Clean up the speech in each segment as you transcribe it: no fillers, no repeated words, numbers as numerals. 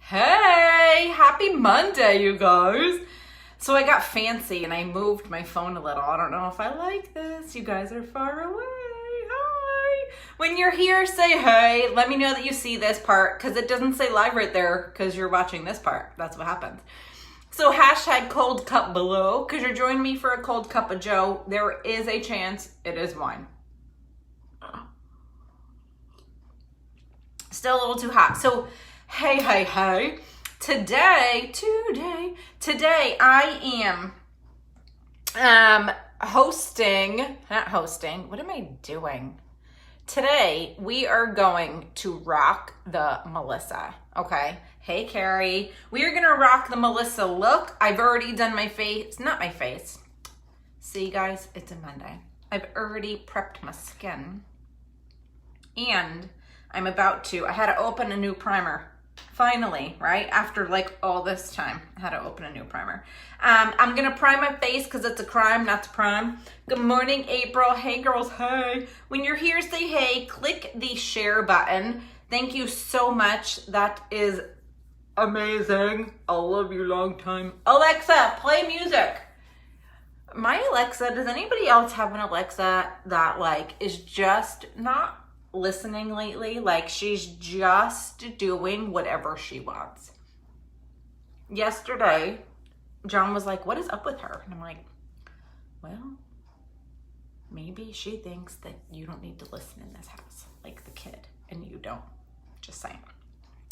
Hey, happy Monday, you guys. So I got fancy and I moved my phone a little. I don't know if I like this. You guys are far away. Hi. When you're here, say hey. Let me know that you see this part because it doesn't say live right there because you're watching this part. That's what happens. So hashtag cold cup below because you're joining me for a cold cup of Joe. There is a chance it is wine. Still a little too hot. So hey. Today I am not hosting. What am I doing? Today we are going to rock the Melissa. Okay. Hey Carrie. We are gonna rock the Melissa look. I've already done my face, not my face. See guys, it's a Monday. I've already prepped my skin. And I had to open a new primer. Finally, right? After like all this time, I had to open a new primer. I'm going to prime my face because it's a crime not to prime. Good morning, April. Hey girls, hey. When you're here, say hey. Click the share button. Thank you so much. That is amazing. I love you long time. Alexa, play music. My Alexa, does anybody else have an Alexa that like is just not listening lately? Like she's just doing whatever she wants. Yesterday, John was like, what is up with her? And I'm like, well, maybe she thinks that you don't need to listen in this house, like the kid, and you don't. Just saying.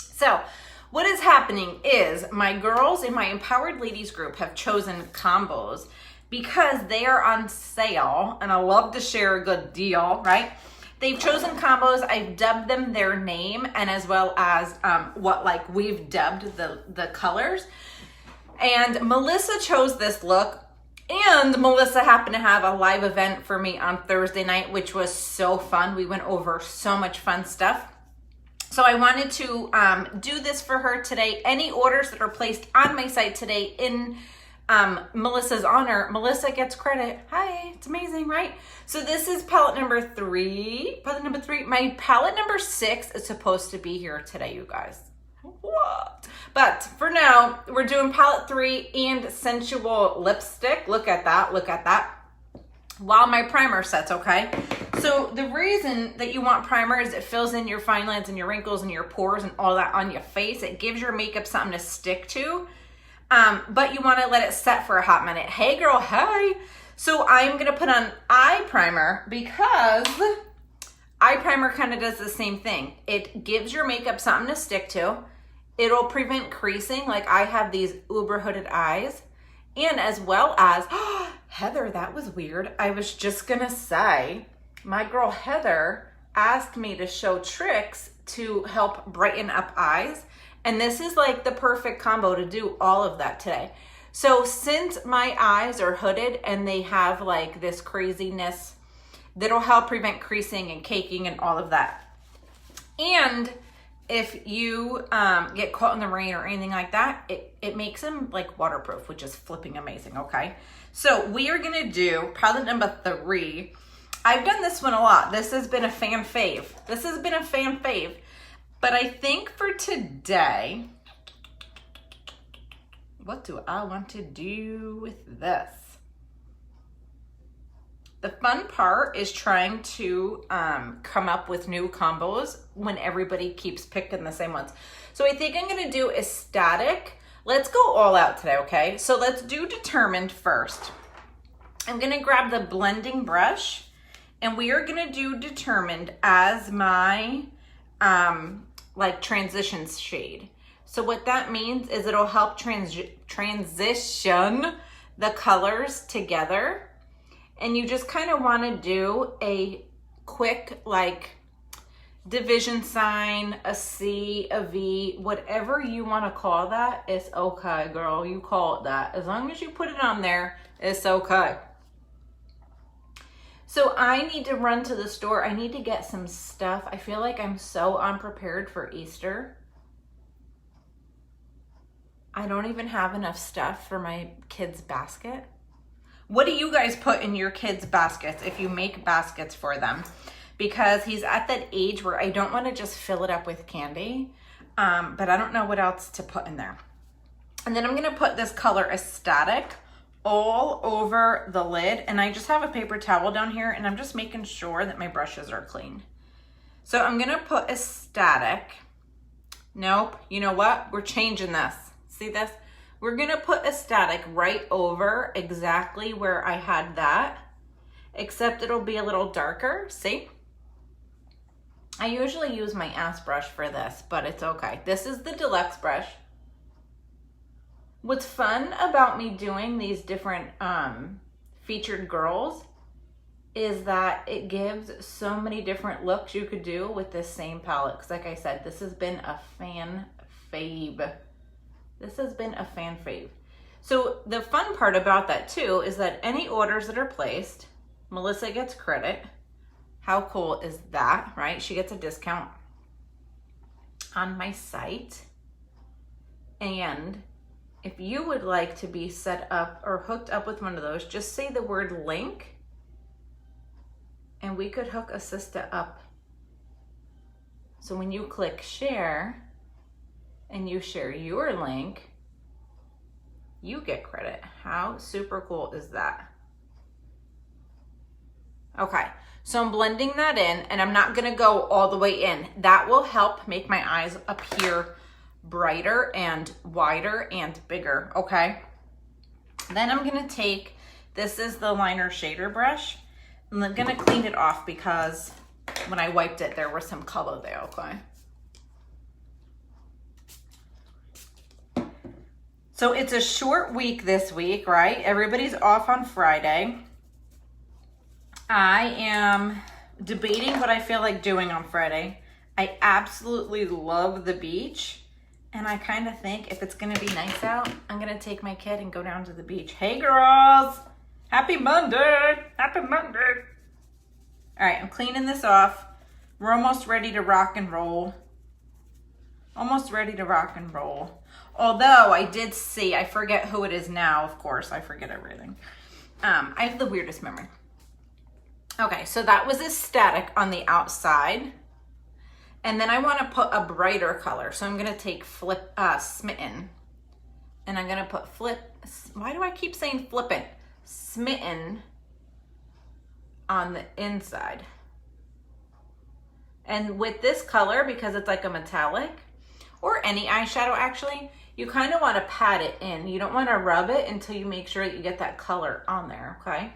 So what is happening is my girls in my Empowered Ladies group have chosen combos because they are on sale, and I love to share a good deal, right? They've chosen combos. I've dubbed them their name and as well as what like we've dubbed the colors. And Melissa chose this look. And Melissa happened to have a live event for me on Thursday night, which was so fun. We went over so much fun stuff. So I wanted to do this for her today. Any orders that are placed on my site today in Melissa's honor, Melissa gets credit. Hi, it's amazing, right? So this is palette number 3. My palette number 6 is supposed to be here today, you guys. What? But for now, we're doing palette 3 and sensual lipstick. Look at that. While my primer sets, okay? So the reason that you want primer is it fills in your fine lines and your wrinkles and your pores and all that on your face. It gives your makeup something to stick to. But you want to let it set for a hot minute. Hey girl, hey. So I'm going to put on eye primer because eye primer kind of does the same thing. It gives your makeup something to stick to. It'll prevent creasing. Like I have these uber hooded eyes. And as well as, Heather, that was weird. I was just going to say, my girl Heather asked me to show tricks to help brighten up eyes. And this is like the perfect combo to do all of that today. So since my eyes are hooded and they have like this craziness, that'll help prevent creasing and caking and all of that. And if you get caught in the rain or anything like that, it makes them like waterproof, which is flipping amazing, okay? So we are gonna do palette number 3. I've done this one a lot. This has been a fan fave. But I think for today, what do I want to do with this? The fun part is trying to come up with new combos when everybody keeps picking the same ones. So I think I'm gonna do Ecstatic. Let's go all out today, okay? So let's do Determined first. I'm gonna grab the blending brush and we are gonna do Determined as my like transitions shade. So what that means is it'll help transition the colors together. And you just kind of want to do a quick like division sign, a C, a V, whatever you want to call that. It's okay, girl. You call it that. As long as you put it on there, it's okay. So I need to run to the store. I need to get some stuff. I feel like I'm so unprepared for Easter. I don't even have enough stuff for my kids' basket. What do you guys put in your kids' baskets if you make baskets for them? Because he's at that age where I don't want to just fill it up with candy. but I don't know what else to put in there. And then I'm gonna put this color Ecstatic all over the lid, and I just have a paper towel down here, and I'm just making sure that my brushes are clean. So I'm gonna put Ecstatic. Nope, you know what? We're changing this. See this? We're gonna put Ecstatic right over exactly where I had that, except it'll be a little darker, see? I usually use my ass brush for this, but it's okay. This is the deluxe brush. What's fun about me doing these different featured girls is that it gives so many different looks you could do with this same palette. Because like I said, this has been a fan fave. This has been a fan fave. So the fun part about that too is that any orders that are placed, Melissa gets credit. How cool is that, right? She gets a discount on my site. And if you would like to be set up or hooked up with one of those, just say the word link and we could hook Assista up. So when you click share and you share your link, you get credit. How super cool is that? Okay, so I'm blending that in, and I'm not gonna go all the way in. That will help make my eyes appear brighter and wider and bigger, okay? Then I'm gonna take, this is the liner shader brush, and I'm gonna clean it off because when I wiped it, there was some color there, okay? So it's a short week this week, right? Everybody's off on Friday. I am debating what I feel like doing on Friday. I absolutely love the beach. And I kind of think if it's gonna be nice out, I'm gonna take my kid and go down to the beach. Hey girls, happy Monday, happy Monday. All right, I'm cleaning this off. We're almost ready to rock and roll. Almost ready to rock and roll. Although I did see, I forget who it is now, of course, I forget everything. I have the weirdest memory. Okay, so that was Ecstatic on the outside. And then I want to put a brighter color. So I'm going to take Smitten. And I'm going to put why do I keep saying flippant? Smitten on the inside. And with this color, because it's like a metallic, or any eyeshadow actually, you kind of want to pat it in. You don't want to rub it until you make sure that you get that color on there, okay?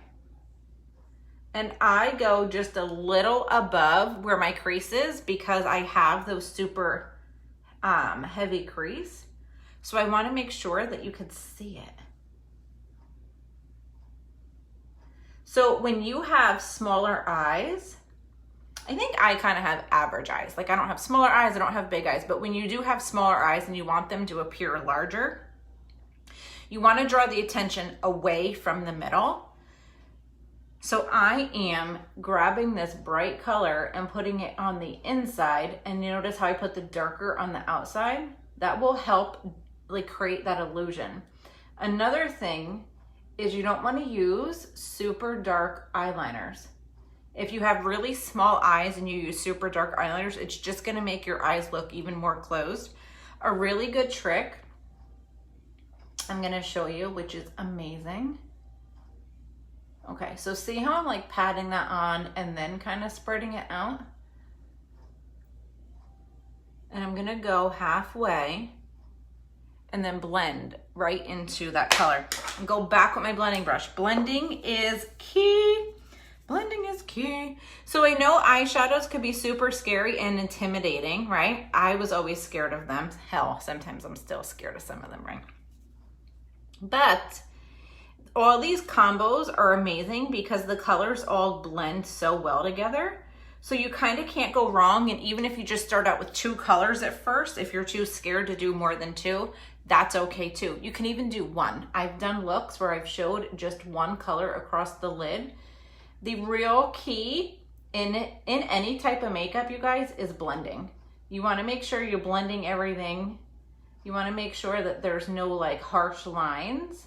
And I go just a little above where my crease is because I have those super heavy crease. So I want to make sure that you can see it. So when you have smaller eyes, I think I kind of have average eyes. Like I don't have smaller eyes, I don't have big eyes, but when you do have smaller eyes and you want them to appear larger, you want to draw the attention away from the middle. So I am grabbing this bright color and putting it on the inside, and you notice how I put the darker on the outside? That will help like create that illusion. Another thing is you don't want to use super dark eyeliners. If you have really small eyes and you use super dark eyeliners, it's just gonna make your eyes look even more closed. A really good trick I'm gonna show you, which is amazing. Okay, so see how I'm like patting that on and then kind of spreading it out? And I'm gonna go halfway and then blend right into that color. And go back with my blending brush. Blending is key. Blending is key. So I know eyeshadows could be super scary and intimidating, right? I was always scared of them. Hell, sometimes I'm still scared of some of them, right? But all these combos are amazing because the colors all blend so well together. So you kind of can't go wrong. And even if you just start out with 2 colors at first, if you're too scared to do more than 2, that's okay too. You can even do 1. I've done looks where I've showed just 1 color across the lid. The real key in any type of makeup, you guys, is blending. You want to make sure you're blending everything. You want to make sure that there's no like harsh lines.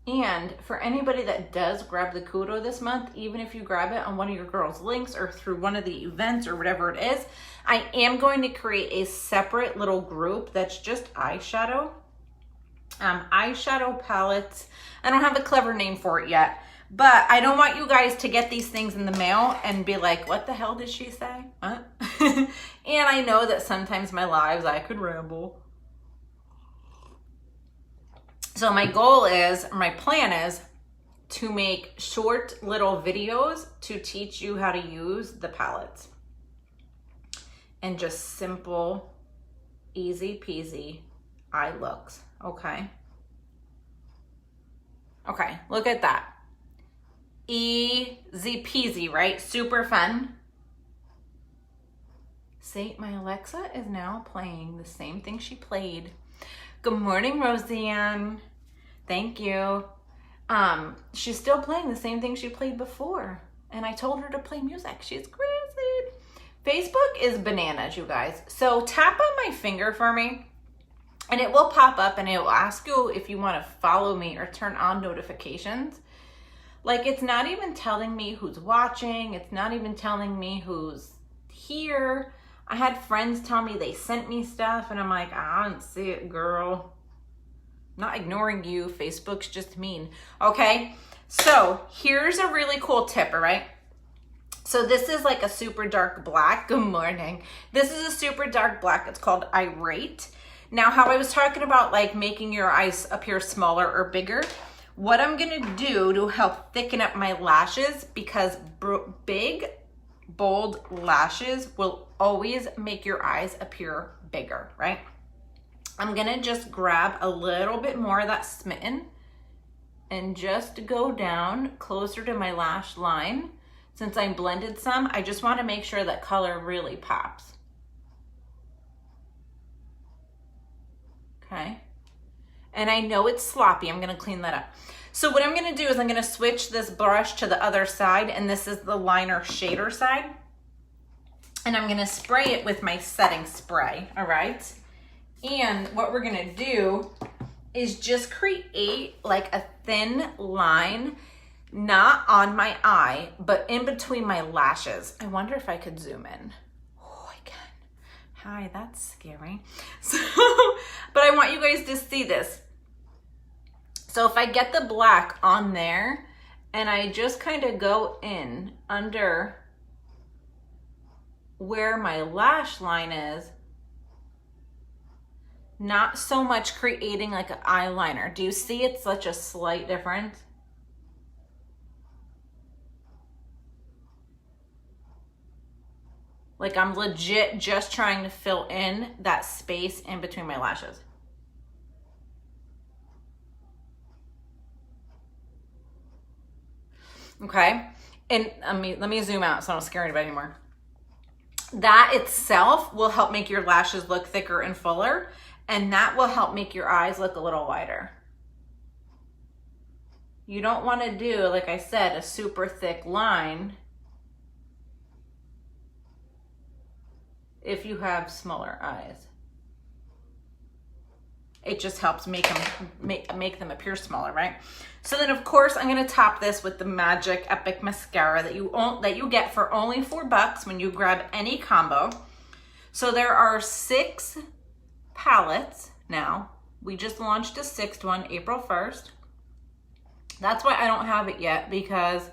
And for anybody that does grab the Kudo this month, even if you grab it on one of your girls' links or through one of the events or whatever it is, I am going to create a separate little group that's just eyeshadow. Eyeshadow palettes. I don't have a clever name for it yet, but I don't want you guys to get these things in the mail and be like, what the hell did she say? What? And I know that sometimes my lives, I could ramble. So my goal is, or my plan is, to make short little videos to teach you how to use the palettes. And just simple, easy peasy eye looks, okay? Okay, look at that. Easy peasy, right? Super fun. See, my Alexa is now playing the same thing she played. Good morning, Roseanne. Thank you. She's still playing the same thing she played before. And I told her to play music. She's crazy. Facebook is bananas, you guys. So tap on my finger for me and it will pop up and it will ask you if you want to follow me or turn on notifications. Like, it's not even telling me who's watching. It's not even telling me who's here. I had friends tell me they sent me stuff and I'm like, I don't see it, girl. Not ignoring you. Facebook's just mean. Okay, so here's a really cool tip, all right? So this is like a super dark black. Good morning. This is a super dark black. It's called Irate. Now, how I was talking about like making your eyes appear smaller or bigger, what I'm gonna do to help thicken up my lashes, because big, bold lashes will always make your eyes appear bigger, right? I'm gonna just grab a little bit more of that smitten and just go down closer to my lash line. Since I blended some, I just wanna make sure that color really pops. Okay, and I know it's sloppy, I'm gonna clean that up. So what I'm gonna do is I'm gonna switch this brush to the other side, and this is the liner shader side. And I'm gonna spray it with my setting spray, all right? And what we're gonna do is just create like a thin line, not on my eye, but in between my lashes. I wonder if I could zoom in. Oh, I can. Hi, that's scary. So, but I want you guys to see this. So if I get the black on there and I just kind of go in under where my lash line is, not so much creating like an eyeliner. Do you see it's such a slight difference? Like, I'm legit just trying to fill in that space in between my lashes. Okay, and let me zoom out so I don't scare anybody anymore. That itself will help make your lashes look thicker and fuller, and that will help make your eyes look a little wider. You don't want to do, like I said, a super thick line if you have smaller eyes. It just helps make them appear smaller, right? So then, of course, I'm gonna top this with the Magic Epic Mascara that you get for only $4 when you grab any combo. So there are 6 palettes now. We just launched a 6th one, April 1st. That's why I don't have it yet, because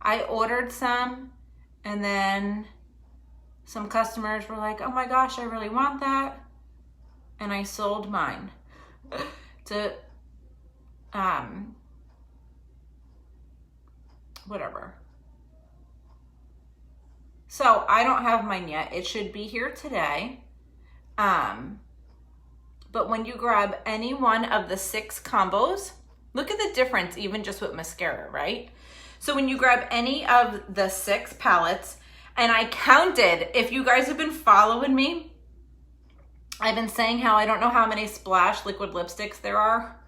I ordered some and then some customers were like, oh my gosh, I really want that. And I sold mine to whatever. So I don't have mine yet. It should be here today. But when you grab any one of the 6 combos, look at the difference even just with mascara, right? So when you grab any of the 6 palettes, and I counted, if you guys have been following me, I've been saying how I don't know how many Splash liquid lipsticks there are,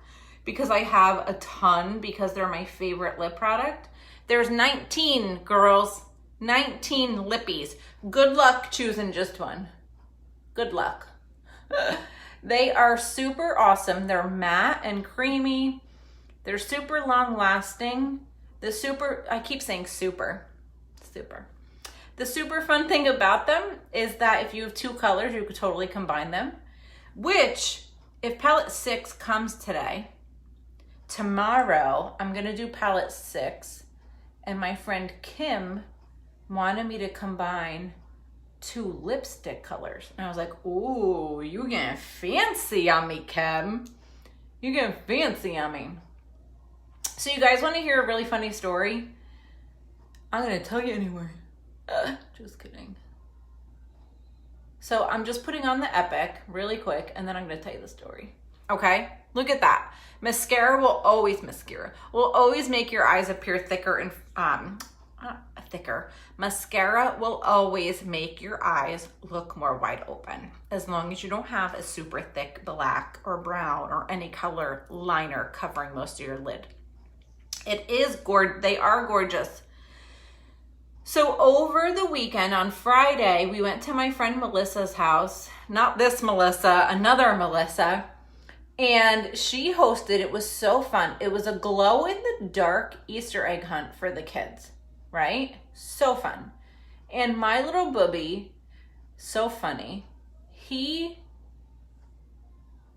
because I have a ton, because they're my favorite lip product. There's 19, girls, 19 lippies. Good luck choosing just one. Good luck. They are super awesome. They're matte and creamy. They're super long lasting. I keep saying super. The super fun thing about them is that if you have 2 colors, you could totally combine them, which if palette 6 comes today, tomorrow I'm gonna do palette 6, and my friend Kim wanted me to combine 2 lipstick colors. And I was like, ooh, you getting fancy on me, Kim. You getting fancy on me. So you guys wanna hear a really funny story? I'm gonna tell you anyway. Just kidding. So I'm just putting on the Epic really quick, and then I'm gonna tell you the story. Okay, look at that. Mascara will always make your eyes appear thicker and thicker. Mascara will always make your eyes look more wide open, as long as you don't have a super thick black or brown or any color liner covering most of your lid. It is gorgeous. They are gorgeous. So over the weekend on Friday, we went to my friend Melissa's house. Not this Melissa, another Melissa. And she hosted, it was so fun. It was a glow in the dark Easter egg hunt for the kids, right? So fun. And my little booby, so funny, he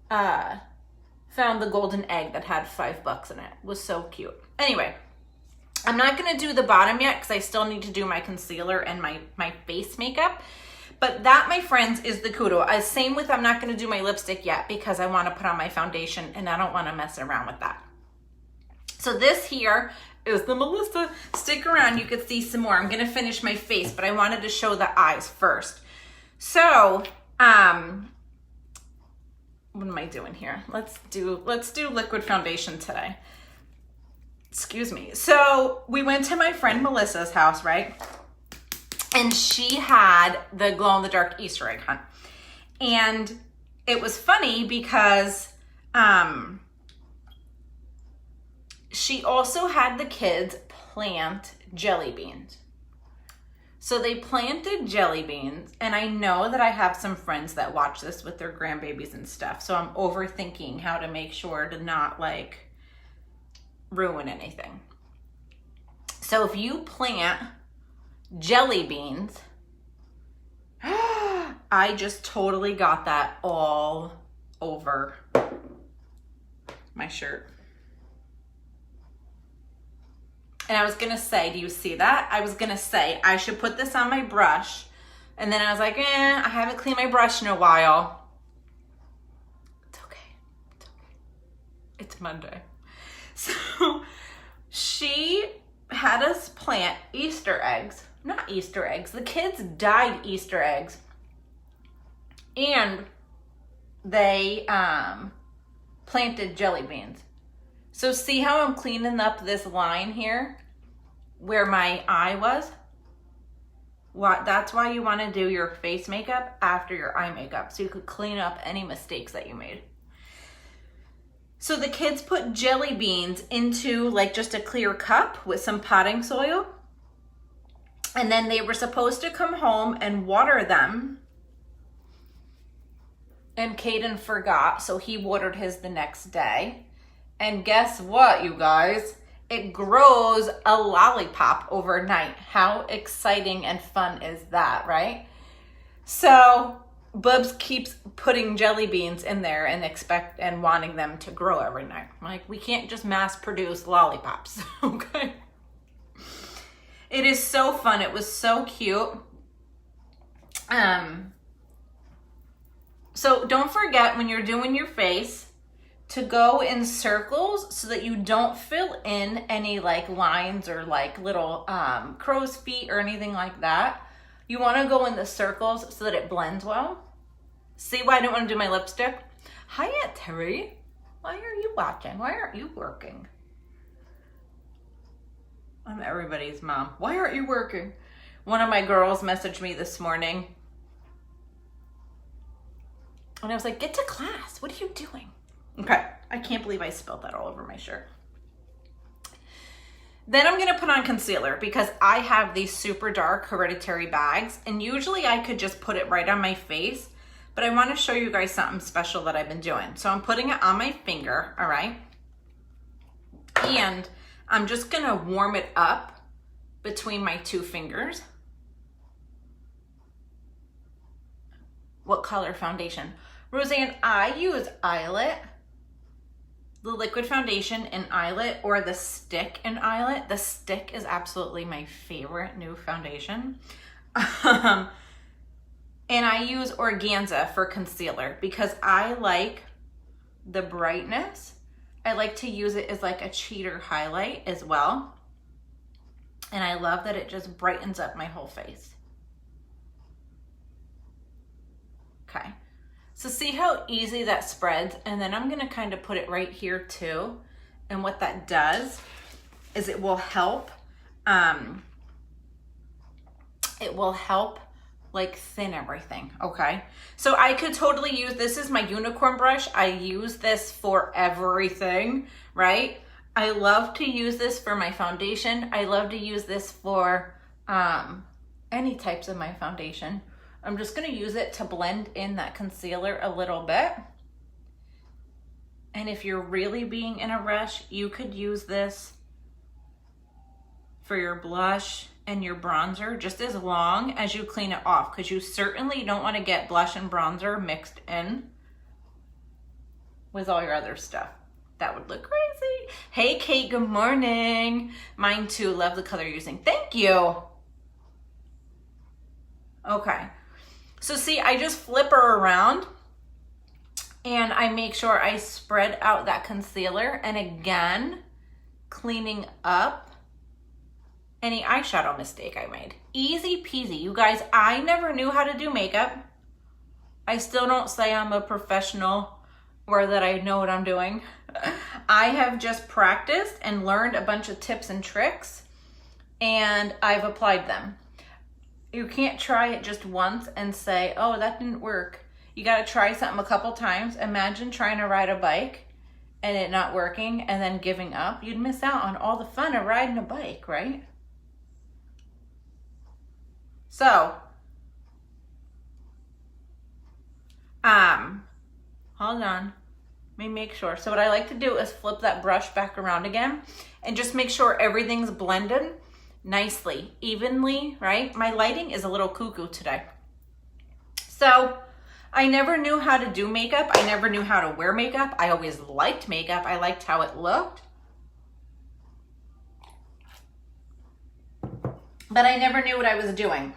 found the golden egg that had $5 in it. It was so cute. Anyway, I'm not gonna do the bottom yet because I still need to do my concealer and my face makeup. But that, my friends, is the kudo. Same with, I'm not gonna do my lipstick yet because I wanna put on my foundation and I don't wanna mess around with that. So this here is the Melissa. Stick around, you can see some more. I'm gonna finish my face, but I wanted to show the eyes first. So, what am I doing here? Let's do liquid foundation today. Excuse me. So we went to my friend Melissa's house, right? And she had the glow in the dark Easter egg hunt. And it was funny because she also had the kids plant jelly beans. So they planted jelly beans, and I know that I have some friends that watch this with their grandbabies and stuff. So I'm overthinking how to make sure to not like ruin anything. So if you plant jelly beans, I just totally got that all over my shirt. And I was gonna say, do you see that? I was gonna say I should put this on my brush, and then I was like, I haven't cleaned my brush in a while. It's okay. It's okay. It's Monday. So she had us plant Easter eggs. Not Easter eggs. The kids dyed Easter eggs. And they planted jelly beans. So see how I'm cleaning up this line here where my eye was? That's why you want to do your face makeup after your eye makeup, so you could clean up any mistakes that you made. So the kids put jelly beans into like just a clear cup with some potting soil. And then they were supposed to come home and water them. And Caden forgot, so he watered his the next day. And guess what, you guys? It grows a lollipop overnight. How exciting and fun is that, right? So Bubs keeps putting jelly beans in there and wanting them to grow every night. Like, we can't just mass produce lollipops, okay? It is so fun. It was so cute. So don't forget when you're doing your face to go in circles so that you don't fill in any like lines or like little crow's feet or anything like that. You want to go in the circles so that it blends well. See why I don't want to do my lipstick? Hi, Aunt Terry. Why are you watching? Why aren't you working? I'm everybody's mom. Why aren't you working? One of my girls messaged me this morning. And I was like, get to class. What are you doing? Okay. I can't believe I spilled that all over my shirt. Then I'm going to put on concealer because I have these super dark Hereditary bags. And usually I could just put it right on my face. But I want to show you guys something special that I've been doing. So I'm putting it on my finger, all right? And I'm just gonna warm it up between my two fingers. What color foundation? Roseanne, I use Eyelet, the liquid foundation in Eyelet, or the stick in Eyelet. The stick is absolutely my favorite new foundation. And I use Organza for concealer because I like the brightness. I like to use it as like a cheater highlight as well. And I love that it just brightens up my whole face. Okay, so see how easy that spreads? And then I'm gonna kind of put it right here too. And what that does is it will help like thin everything, okay? So I could totally use, this is my unicorn brush. I use this for everything, right? I love to use this for my foundation. I love to use this for any types of my foundation. I'm just gonna use it to blend in that concealer a little bit. And if you're really being in a rush, you could use this for your blush and your bronzer just as long as you clean it off, because you certainly don't want to get blush and bronzer mixed in with all your other stuff. That would look crazy. Hey Kate, good morning. Mine too, love the color you're using. Thank you. Okay, so see, I just flip her around and I make sure I spread out that concealer, and again, cleaning up any eyeshadow mistake I made. Easy peasy. You guys, I never knew how to do makeup. I still don't say I'm a professional or that I know what I'm doing. I have just practiced and learned a bunch of tips and tricks, and I've applied them. You can't try it just once and say, oh, that didn't work. You gotta try something a couple times. Imagine trying to ride a bike and it not working and then giving up. You'd miss out on all the fun of riding a bike, right? So, hold on, let me make sure. So what I like to do is flip that brush back around again and just make sure everything's blended nicely, evenly, right? My lighting is a little cuckoo today. So I never knew how to do makeup. I never knew how to wear makeup. I always liked makeup. I liked how it looked. But I never knew what I was doing.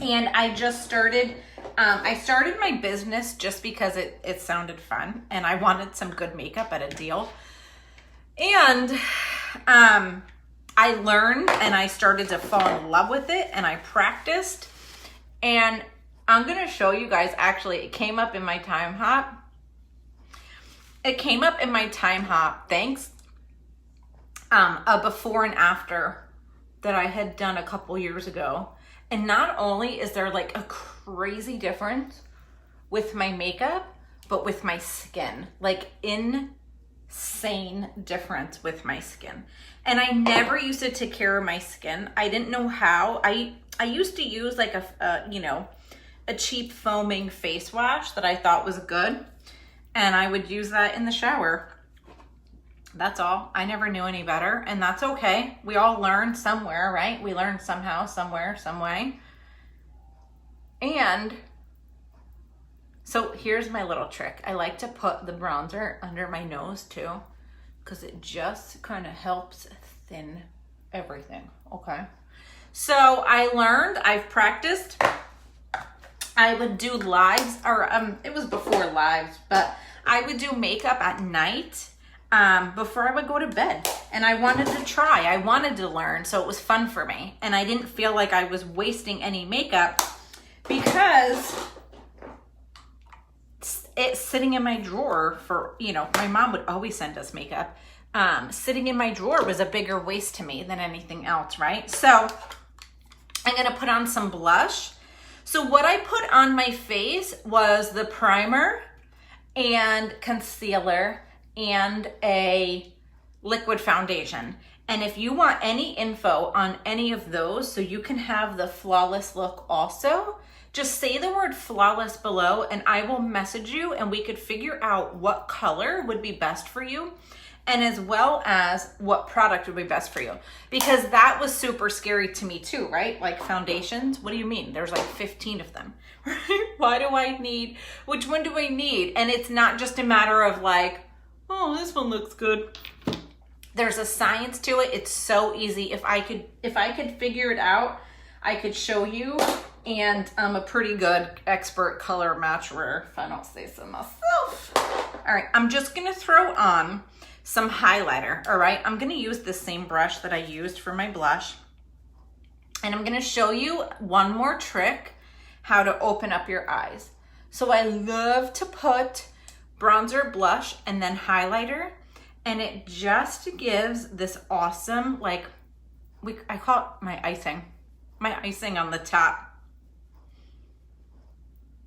And I just started, I started my business just because it sounded fun and I wanted some good makeup at a deal. And I learned and I started to fall in love with it, and I practiced. And I'm gonna show you guys, actually, it came up in my time hop. It came up in my time hop, thanks, a before and after that I had done a couple years ago. And not only is there like a crazy difference with my makeup, but with my skin, like insane difference with my skin. And I never used to take care of my skin. I didn't know how. I used to use like a cheap foaming face wash that I thought was good. And I would use that in the shower. That's all. I never knew any better, and that's okay. We all learn somewhere, right? We learn somehow, somewhere, some way. And so here's my little trick. I like to put the bronzer under my nose too, because it just kind of helps thin everything, okay? So I learned, I've practiced. I would do lives, or it was before lives, but I would do makeup at night before I would go to bed. And I wanted to try, I wanted to learn, so it was fun for me. And I didn't feel like I was wasting any makeup because it's sitting in my drawer for, my mom would always send us makeup. Sitting in my drawer was a bigger waste to me than anything else, right? So I'm gonna put on some blush. So what I put on my face was the primer and concealer and a liquid foundation. And if you want any info on any of those so you can have the flawless look also, just say the word flawless below and I will message you and we could figure out what color would be best for you. and as well as what product would be best for you. Because that was super scary to me too, right? Like foundations, what do you mean? There's like 15 of them, right? Why do I need, which one do I need? And it's not just a matter of like, oh, this one looks good. There's a science to it. It's so easy. If I could figure it out, I could show you. And I'm a pretty good expert color matcher, if I don't say so myself. All right, I'm just gonna throw on some highlighter, all right? I'm gonna use the same brush that I used for my blush. And I'm gonna show you one more trick, how to open up your eyes. So I love to put bronzer, blush, and then highlighter. And it just gives this awesome, like, I call it my icing on the top.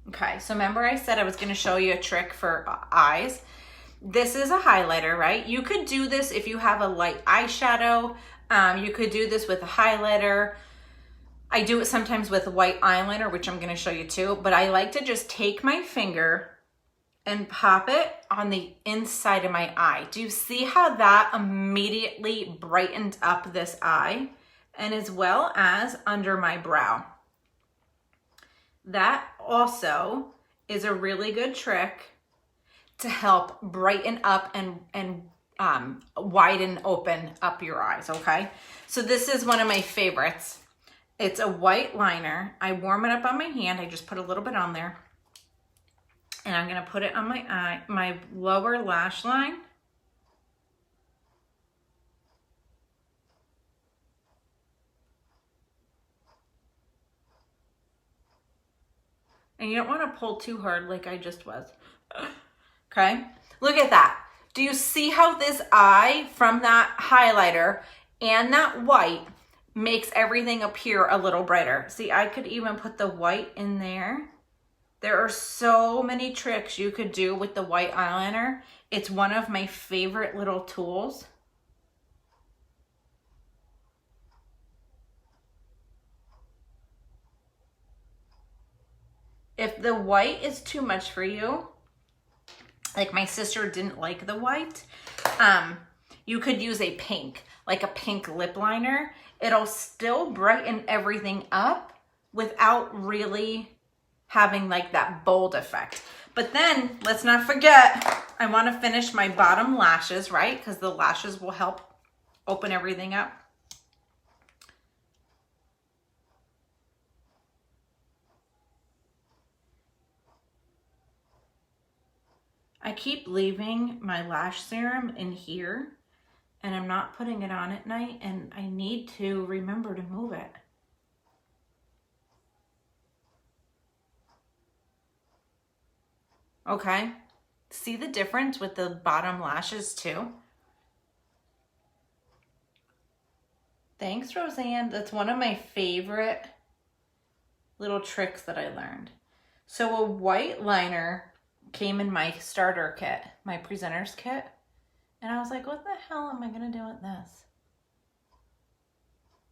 Okay, so remember I said I was gonna show you a trick for eyes. This is a highlighter, right? You could do this if you have a light eyeshadow. You could do this with a highlighter. I do it sometimes with white eyeliner, which I'm gonna show you too, but I like to just take my finger and pop it on the inside of my eye. Do you see how that immediately brightened up this eye? And as well as under my brow. That also is a really good trick to help brighten up and widen open up your eyes, okay? So this is one of my favorites. It's a white liner. I warm it up on my hand. I just put a little bit on there. And I'm gonna put it on my eye, my lower lash line. And you don't want to pull too hard like I just was. Okay, look at that. Do you see how this eye from that highlighter and that white makes everything appear a little brighter? See, I could even put the white in there. There are so many tricks you could do with the white eyeliner. It's one of my favorite little tools. If the white is too much for you, like my sister didn't like the white, you could use a pink, like a pink lip liner. It'll still brighten everything up without really having like that bold effect. But then let's not forget, I want to finish my bottom lashes, right? Because the lashes will help open everything up. I keep leaving my lash serum in here and I'm not putting it on at night, and I need to remember to move it. Okay, see the difference with the bottom lashes too? Thanks, Roseanne. That's one of my favorite little tricks that I learned. So a white liner came in my starter kit, my presenter's kit. And I was like, what the hell am I gonna do with this?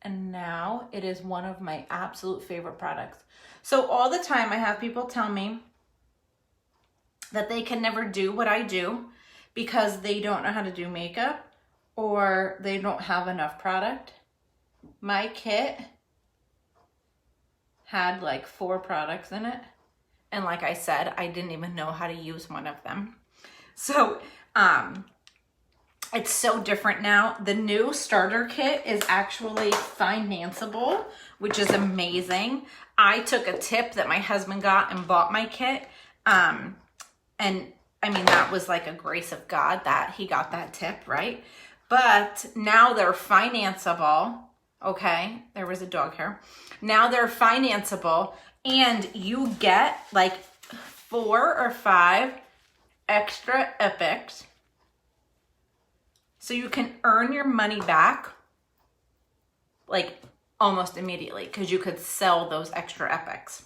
And now it is one of my absolute favorite products. So all the time I have people tell me that they can never do what I do because they don't know how to do makeup or they don't have enough product. My kit had like 4 products in it. And like I said, I didn't even know how to use one of them. So it's so different now. The new starter kit is actually financeable, which is amazing. I took a tip that my husband got and bought my kit. And I mean, that was like a grace of God that he got that tip, right? But now they're financeable. Okay, there was a dog hair. Now they're financeable. And you get like 4 or 5 extra epics. So you can earn your money back like almost immediately because you could sell those extra epics.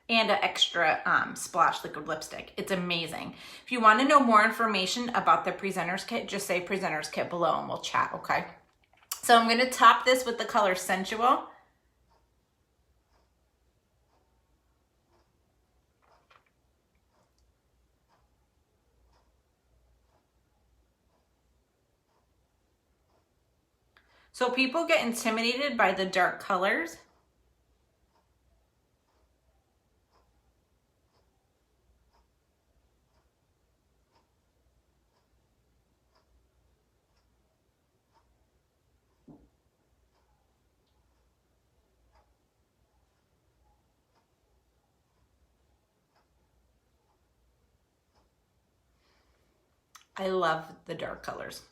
And an extra splash liquid lipstick. It's amazing. If you want to know more information about the presenter's kit, just say presenter's kit below and we'll chat, okay? So I'm going to top this with the color Sensual. So people get intimidated by the dark colors. I love the dark colors.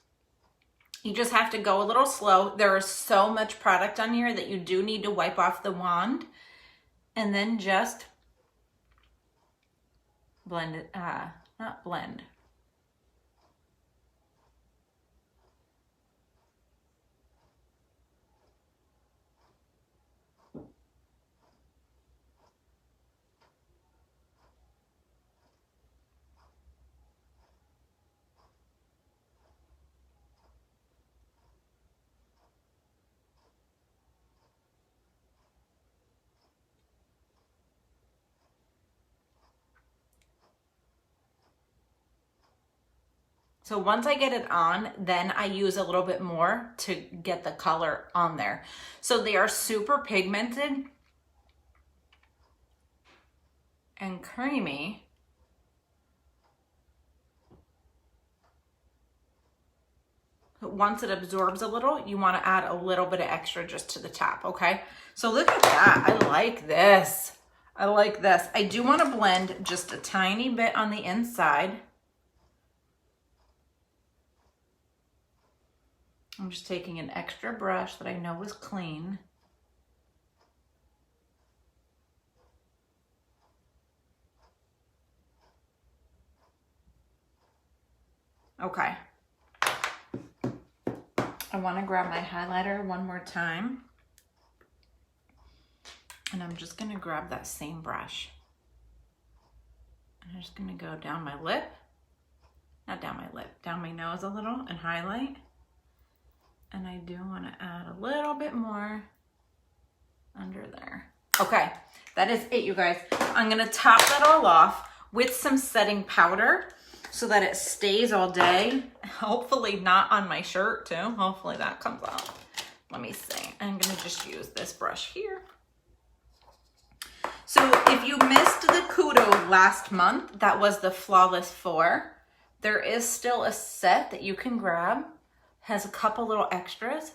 You just have to go a little slow. There is so much product on here that you do need to wipe off the wand and then just blend it, not blend. So once I get it on, then I use a little bit more to get the color on there. So they are super pigmented and creamy. Once it absorbs a little, you want to add a little bit of extra just to the top, okay? So look at that. I like this. I like this. I do want to blend just a tiny bit on the inside. I'm just taking an extra brush that I know is clean. Okay. I want to grab my highlighter one more time. And I'm just going to grab that same brush. I'm just going to go down my lip. Not down my lip, down my nose a little and highlight. And I do want to add a little bit more under there. Okay, that is it, you guys. I'm going to top that all off with some setting powder so that it stays all day. Hopefully not on my shirt too. Hopefully that comes off. Let me see. I'm going to just use this brush here. So if you missed the Kudo last month, that was the Flawless 4. There is still a set that you can grab. Has a couple little extras,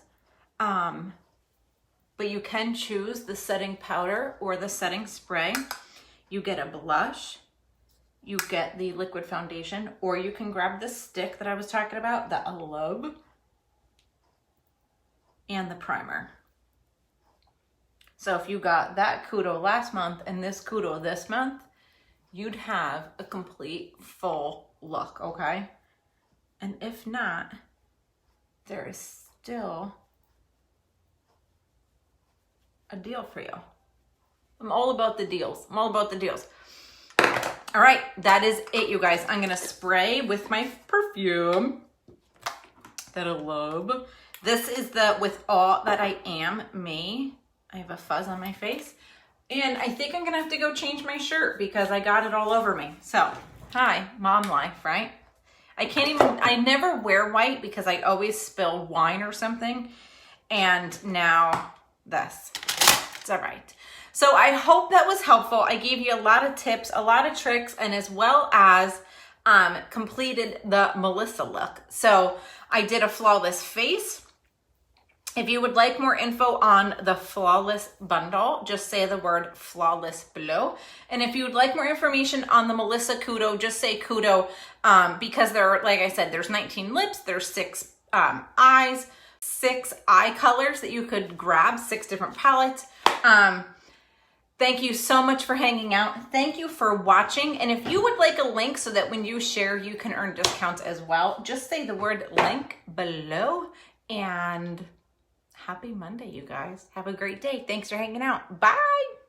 but you can choose the setting powder or the setting spray. You get a blush, you get the liquid foundation, or you can grab the stick that I was talking about, the Aloe, and the primer. So if you got that Kudo last month and this Kudo this month, you'd have a complete full look, okay? And if not, there is still a deal for you. I'm all about the deals. I'm all about the deals. All right, that is it, you guys. I'm gonna spray with my perfume, that Aloe. This is the With All That I Am Me. I have a fuzz on my face. And I think I'm gonna have to go change my shirt because I got it all over me. So, hi, mom life, right? I never wear white because I always spill wine or something. And now this, it's all right. So I hope that was helpful. I gave you a lot of tips, a lot of tricks, and as well as completed the Melissa look. So I did a flawless face. If you would like more info on the Flawless bundle, just say the word flawless below. And if you would like more information on the Melissa Kudo, just say Kudo, because there are, like I said, there's 19 lips, there's 6 eyes, 6 eye colors that you could grab, 6 different palettes. Thank you so much for hanging out. Thank you for watching. And if you would like a link so that when you share, you can earn discounts as well, just say the word link below. And happy Monday, you guys. Have a great day. Thanks for hanging out. Bye.